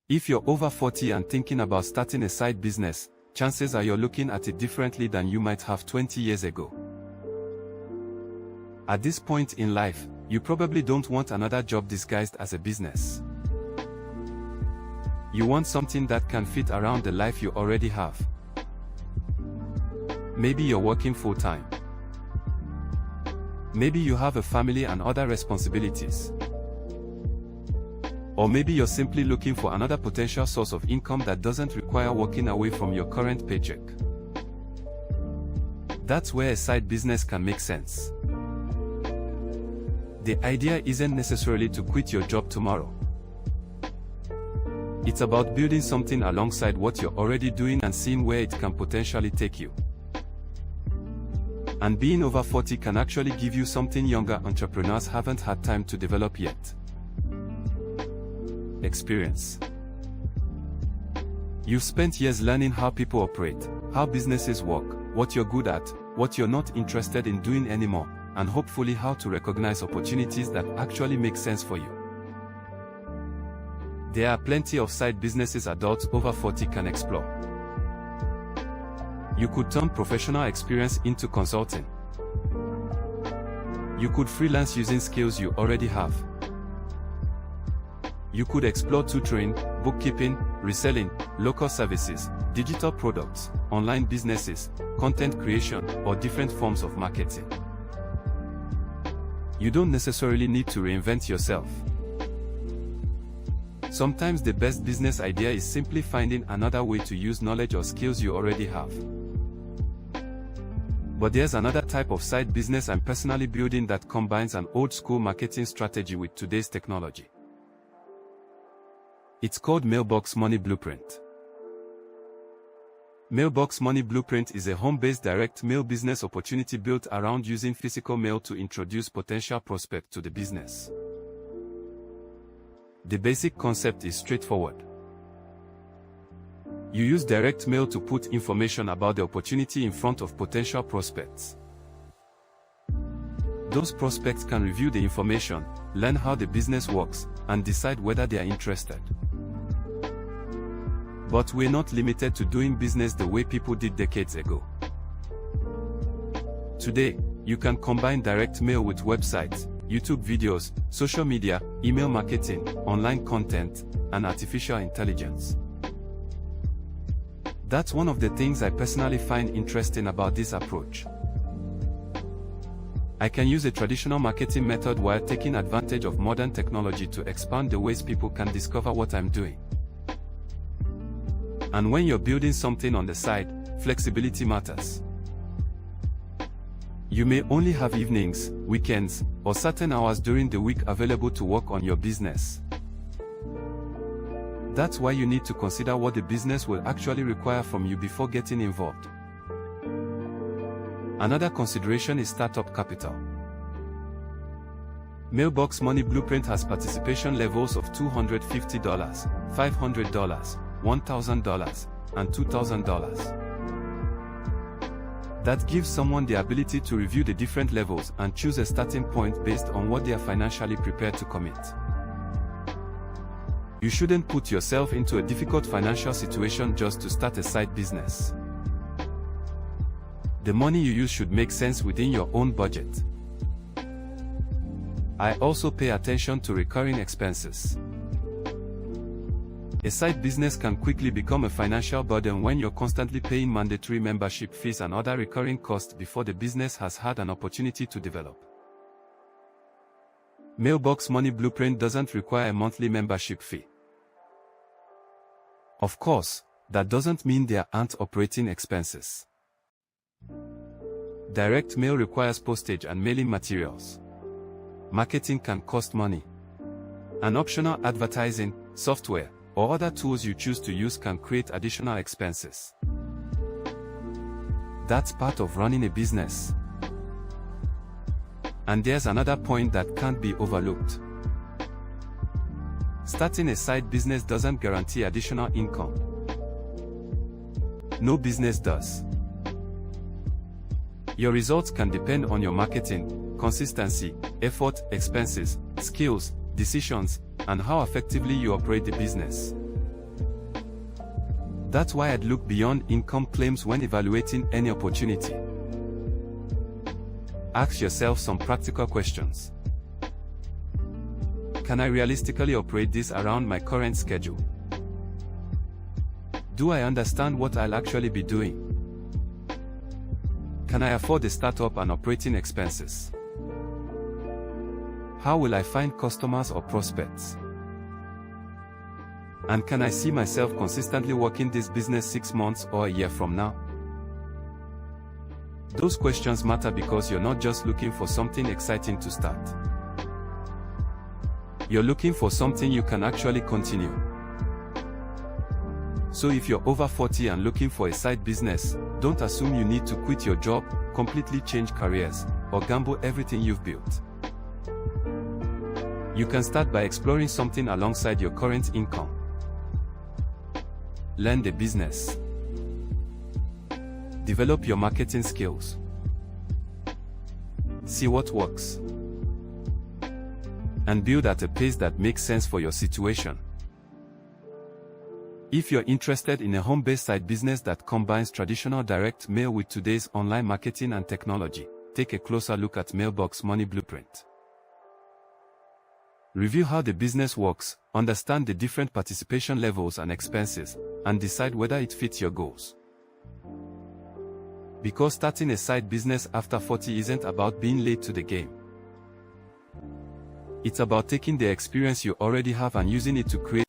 If you're over 40 and thinking about starting a side business, chances are you're looking at it differently than you might have 20 years ago. At this point in life, you probably don't want another job disguised as a business. You want something that can fit around the life you already have. Maybe you're working full-time. Maybe you have a family and other responsibilities. Or maybe you're simply looking for another potential source of income that doesn't require walking away from your current paycheck. That's where a side business can make sense. The idea isn't necessarily to quit your job tomorrow. It's about building something alongside what you're already doing and seeing where it can potentially take you. And being over 40 can actually give you something younger entrepreneurs haven't had time to develop yet. Experience. You've spent years learning how people operate, how businesses work, what you're good at, what you're not interested in doing anymore, and hopefully how to recognize opportunities that actually make sense for you. There are plenty of side businesses adults over 40 can explore. You could turn professional experience into consulting. You could freelance using skills you already have. You could explore tutoring, bookkeeping, reselling, local services, digital products, online businesses, content creation, or different forms of marketing. You don't necessarily need to reinvent yourself. Sometimes the best business idea is simply finding another way to use knowledge or skills you already have. But there's another type of side business I'm personally building that combines an old-school marketing strategy with today's technology. It's called Mailbox Money Blueprint. Mailbox Money Blueprint is a home-based direct mail business opportunity built around using physical mail to introduce potential prospects to the business. The basic concept is straightforward. You use direct mail to put information about the opportunity in front of potential prospects. Those prospects can review the information, learn how the business works, and decide whether they are interested. But we're not limited to doing business the way people did decades ago. Today, you can combine direct mail with websites, YouTube videos, social media, email marketing, online content, and artificial intelligence. That's one of the things I personally find interesting about this approach. I can use a traditional marketing method while taking advantage of modern technology to expand the ways people can discover what I'm doing. And when you're building something on the side, flexibility matters. You may only have evenings, weekends, or certain hours during the week available to work on your business. That's why you need to consider what the business will actually require from you before getting involved. Another consideration is startup capital. Mailbox Money Blueprint has participation levels of $250, $500, $1,000, and $2,000. That gives someone the ability to review the different levels and choose a starting point based on what they are financially prepared to commit. You shouldn't put yourself into a difficult financial situation just to start a side business. The money you use should make sense within your own budget. I also pay attention to recurring expenses. A side business can quickly become a financial burden when you're constantly paying mandatory membership fees and other recurring costs before the business has had an opportunity to develop. Mailbox Money Blueprint doesn't require a monthly membership fee. Of course, that doesn't mean there aren't operating expenses. Direct mail requires postage and mailing materials. Marketing can cost money. And optional advertising, software, or other tools you choose to use can create additional expenses. That's part of running a business. And there's another point that can't be overlooked. Starting a side business doesn't guarantee additional income. No business does. Your results can depend on your marketing, consistency, effort, expenses, skills, decisions, and how effectively you operate the business. That's why I'd look beyond income claims when evaluating any opportunity. Ask yourself some practical questions. Can I realistically operate this around my current schedule? Do I understand what I'll actually be doing? Can I afford the startup and operating expenses? How will I find customers or prospects? And can I see myself consistently working this business 6 months or a year from now? Those questions matter because you're not just looking for something exciting to start. You're looking for something you can actually continue. So if you're over 40 and looking for a side business, don't assume you need to quit your job, completely change careers, or gamble everything you've built. You can start by exploring something alongside your current income. Learn the business. Develop your marketing skills. See what works. And build at a pace that makes sense for your situation. If you're interested in a home-based side business that combines traditional direct mail with today's online marketing and technology, take a closer look at Mailbox Money Blueprint. Review how the business works, understand the different participation levels and expenses, and decide whether it fits your goals. Because starting a side business after 40 isn't about being late to the game. It's about taking the experience you already have and using it to create